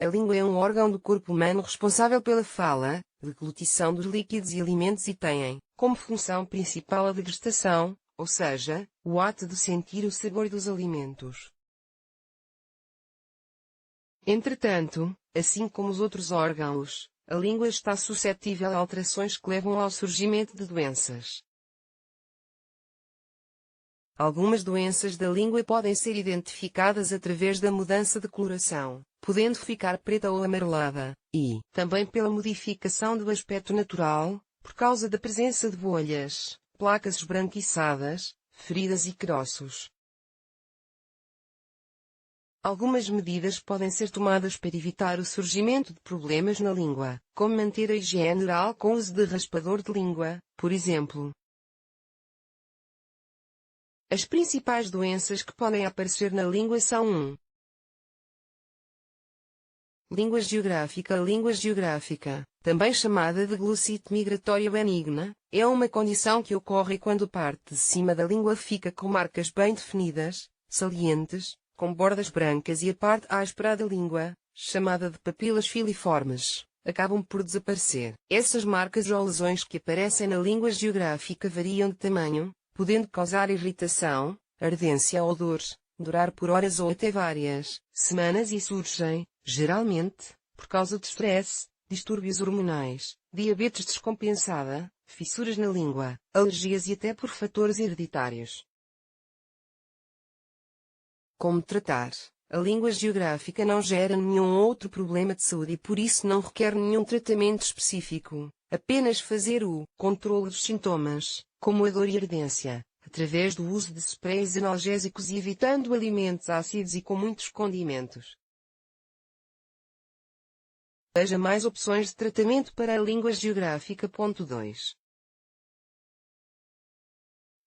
A língua é um órgão do corpo humano responsável pela fala, deglutição dos líquidos e alimentos e tem, como função principal a degustação, ou seja, o ato de sentir o sabor dos alimentos. Entretanto, assim como os outros órgãos, a língua está suscetível a alterações que levam ao surgimento de doenças. Algumas doenças da língua podem ser identificadas através da mudança de coloração, podendo ficar preta ou amarelada, e também pela modificação do aspecto natural, por causa da presença de bolhas, placas esbranquiçadas, feridas e caroços. Algumas medidas podem ser tomadas para evitar o surgimento de problemas na língua, como manter a higiene oral com o uso de raspador de língua, por exemplo. As principais doenças que podem aparecer na língua são 1. Língua geográfica, também chamada de glossite migratória benigna, é uma condição que ocorre quando a parte de cima da língua fica com marcas bem definidas, salientes, com bordas brancas e a parte áspera da língua, chamada de papilas filiformes, acabam por desaparecer. Essas marcas ou lesões que aparecem na língua geográfica variam de tamanho, podendo causar irritação, ardência ou dores, durar por horas ou até várias semanas e surgem, geralmente, por causa de estresse, distúrbios hormonais, diabetes descompensada, fissuras na língua, alergias e até por fatores hereditários. Como tratar? A língua geográfica não gera nenhum outro problema de saúde e por isso não requer nenhum tratamento específico, apenas fazer o controle dos sintomas, como a dor e ardência, através do uso de sprays analgésicos e evitando alimentos ácidos e com muitos condimentos. Veja mais opções de tratamento para a língua geográfica. 2.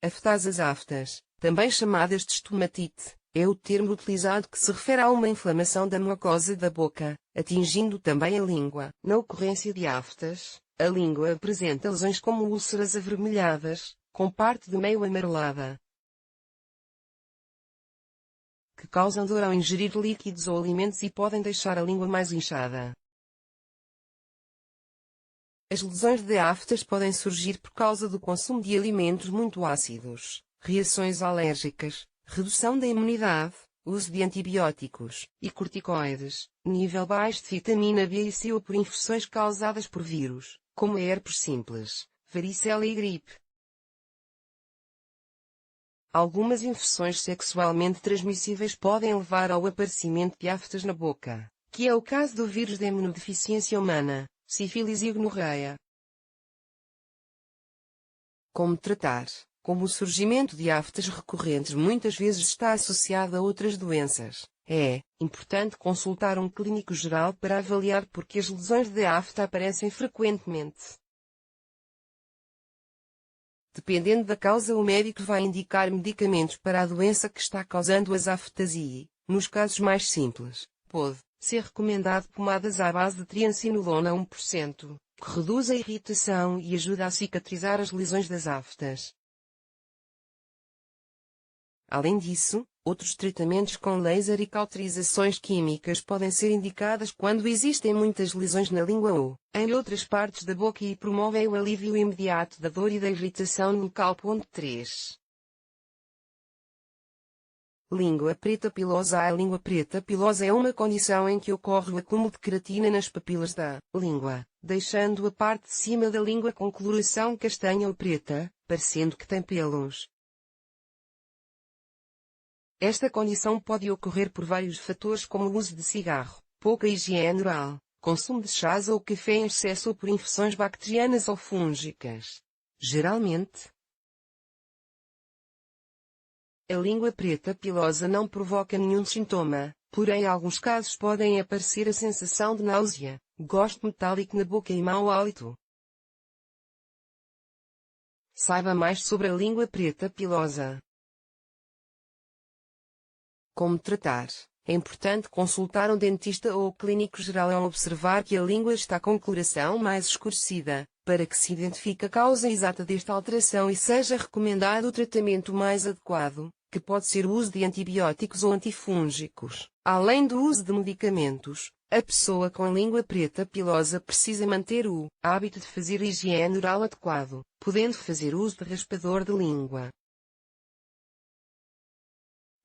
Aftasas aftas, também chamadas de estomatite, é o termo utilizado que se refere a uma inflamação da mucosa da boca, atingindo também a língua. Na ocorrência de aftas, a língua apresenta lesões como úlceras avermelhadas, com parte de meio amarelada, que causam dor ao ingerir líquidos ou alimentos e podem deixar a língua mais inchada. As lesões de aftas podem surgir por causa do consumo de alimentos muito ácidos, reações alérgicas, redução da imunidade, uso de antibióticos e corticoides, nível baixo de vitamina B e C ou por infecções causadas por vírus, como a herpes simples, varicela e gripe. Algumas infecções sexualmente transmissíveis podem levar ao aparecimento de aftas na boca, que é o caso do vírus da imunodeficiência humana, sífilis e gonorreia. Como tratar? Como o surgimento de aftas recorrentes muitas vezes está associado a outras doenças, é importante consultar um clínico geral para avaliar porque as lesões de afta aparecem frequentemente. Dependendo da causa, o médico vai indicar medicamentos para a doença que está causando as aftas e, nos casos mais simples, pode ser recomendado pomadas à base de triancinolona 1%, que reduz a irritação e ajuda a cicatrizar as lesões das aftas. Além disso, outros tratamentos com laser e cauterizações químicas podem ser indicadas quando existem muitas lesões na língua ou em outras partes da boca e promovem o alívio imediato da dor e da irritação local. 3. Língua preta pilosa. A língua preta pilosa é uma condição em que ocorre o acúmulo de queratina nas papilas da língua, deixando a parte de cima da língua com coloração castanha ou preta, parecendo que tem pelos. Esta condição pode ocorrer por vários fatores como o uso de cigarro, pouca higiene oral, consumo de chás ou café em excesso ou por infecções bacterianas ou fúngicas. Geralmente, a língua preta pilosa não provoca nenhum sintoma, porém em alguns casos podem aparecer a sensação de náusea, gosto metálico na boca e mau hálito. Saiba mais sobre a língua preta pilosa. Como tratar? É importante consultar um dentista ou clínico geral ao observar que a língua está com coloração mais escurecida, para que se identifique a causa exata desta alteração e seja recomendado o tratamento mais adequado, que pode ser o uso de antibióticos ou antifúngicos. Além do uso de medicamentos, A pessoa com a língua preta pilosa precisa manter o hábito de fazer higiene oral adequado, podendo fazer uso de raspador de língua.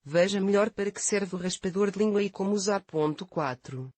Veja melhor para que serve o raspador de língua e como usar. 4.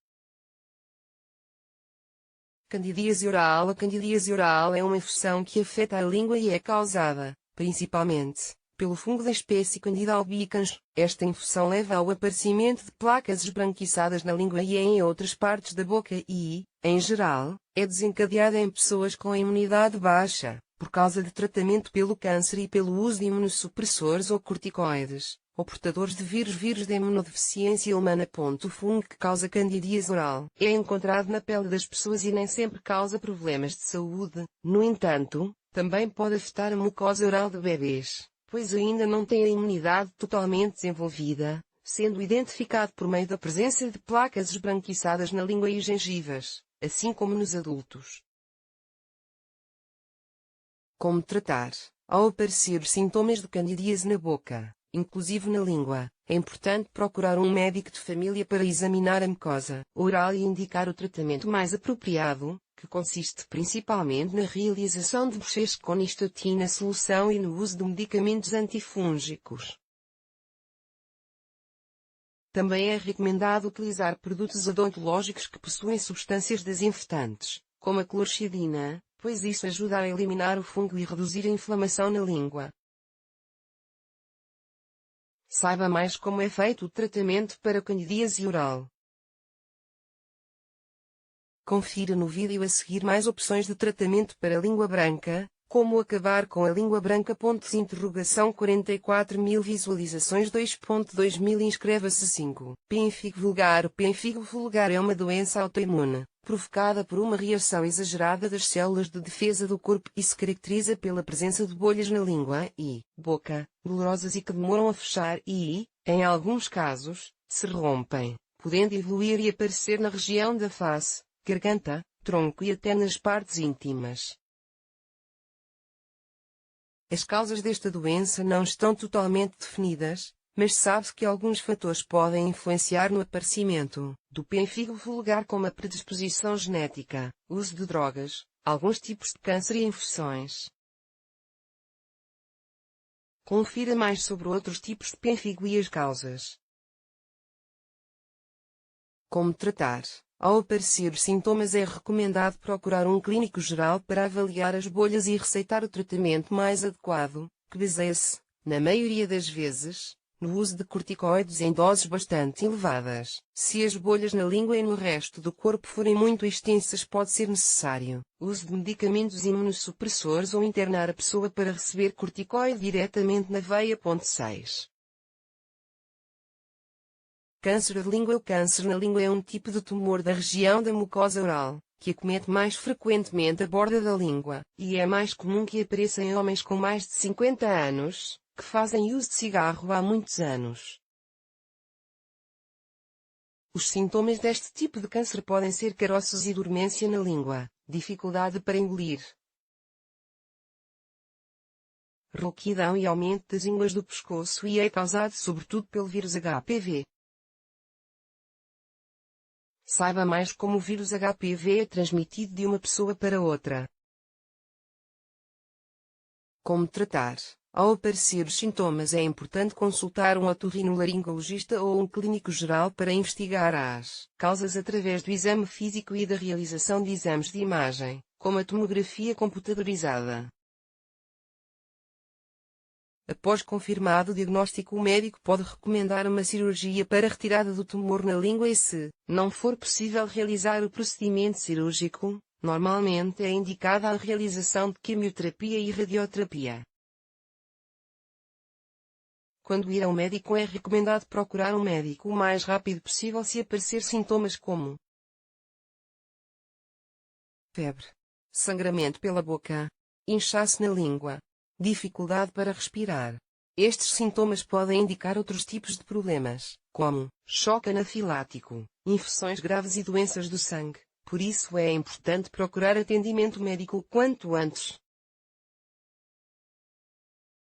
Candidíase oral. A candidíase oral é uma infecção que afeta a língua e é causada, principalmente, pelo fungo da espécie Candida albicans. Esta infecção leva ao aparecimento de placas esbranquiçadas na língua e em outras partes da boca e, em geral, é desencadeada em pessoas com a imunidade baixa, por causa de tratamento pelo câncer e pelo uso de imunossupressores ou corticoides, ou portadores de vírus da imunodeficiência humana. O fungo que causa candidíase oral é encontrado na pele das pessoas e nem sempre causa problemas de saúde. No entanto, também pode afetar a mucosa oral de bebês, pois ainda não tem a imunidade totalmente desenvolvida, sendo identificado por meio da presença de placas esbranquiçadas na língua e gengivas, assim como nos adultos. Como tratar? Ao aparecer sintomas de candidíase na boca, inclusive na língua, é importante procurar um médico de família para examinar a mucosa oral e indicar o tratamento mais apropriado, que consiste principalmente na realização de bochechas com nistatina solução e no uso de medicamentos antifúngicos. Também é recomendado utilizar produtos odontológicos que possuem substâncias desinfetantes, como a clorxidina, pois isso ajuda a eliminar o fungo e reduzir a inflamação na língua. Saiba mais como é feito o tratamento para candidíase oral. Confira no vídeo a seguir mais opções de tratamento para língua branca, como acabar com a língua branca. 44.000 visualizações. 2.2000 Inscreva-se. 5. Pênfigo vulgar. O pênfigo vulgar é uma doença autoimune, provocada por uma reação exagerada das células de defesa do corpo e se caracteriza pela presença de bolhas na língua e boca, dolorosas e que demoram a fechar e, em alguns casos, se rompem, podendo evoluir e aparecer na região da face, garganta, tronco e até nas partes íntimas. As causas desta doença não estão totalmente definidas, mas sabe-se que alguns fatores podem influenciar no aparecimento do pênfigo vulgar, como a predisposição genética, uso de drogas, alguns tipos de câncer e infecções. Confira mais sobre outros tipos de pênfigo e as causas. Como tratar? Ao aparecer sintomas é recomendado procurar um clínico geral para avaliar as bolhas e receitar o tratamento mais adequado, que baseia-se, na maioria das vezes, no uso de corticoides em doses bastante elevadas. Se as bolhas na língua e no resto do corpo forem muito extensas, pode ser necessário uso de medicamentos imunossupressores ou internar a pessoa para receber corticoide diretamente na veia. 6. Câncer de língua. O câncer na língua é um tipo de tumor da região da mucosa oral, que acomete mais frequentemente a borda da língua, e é mais comum que apareça em homens com mais de 50 anos, que fazem uso de cigarro há muitos anos. Os sintomas deste tipo de câncer podem ser caroços e dormência na língua, dificuldade para engolir, rouquidão e aumento das ínguas do pescoço, e é causado sobretudo pelo vírus HPV. Saiba mais como o vírus HPV é transmitido de uma pessoa para outra. Como tratar? Ao aparecer os sintomas é importante consultar um otorrinolaringologista ou um clínico geral para investigar as causas através do exame físico e da realização de exames de imagem, como a tomografia computadorizada. Após confirmado o diagnóstico, o médico pode recomendar uma cirurgia para a retirada do tumor na língua e, se não for possível realizar o procedimento cirúrgico, normalmente é indicada a realização de quimioterapia e radioterapia. Quando ir ao médico, é recomendado procurar um médico o mais rápido possível se aparecer sintomas como febre, sangramento pela boca, inchaço na língua, dificuldade para respirar. Estes sintomas podem indicar outros tipos de problemas, como choque anafilático, infecções graves e doenças do sangue. Por isso é importante procurar atendimento médico o quanto antes.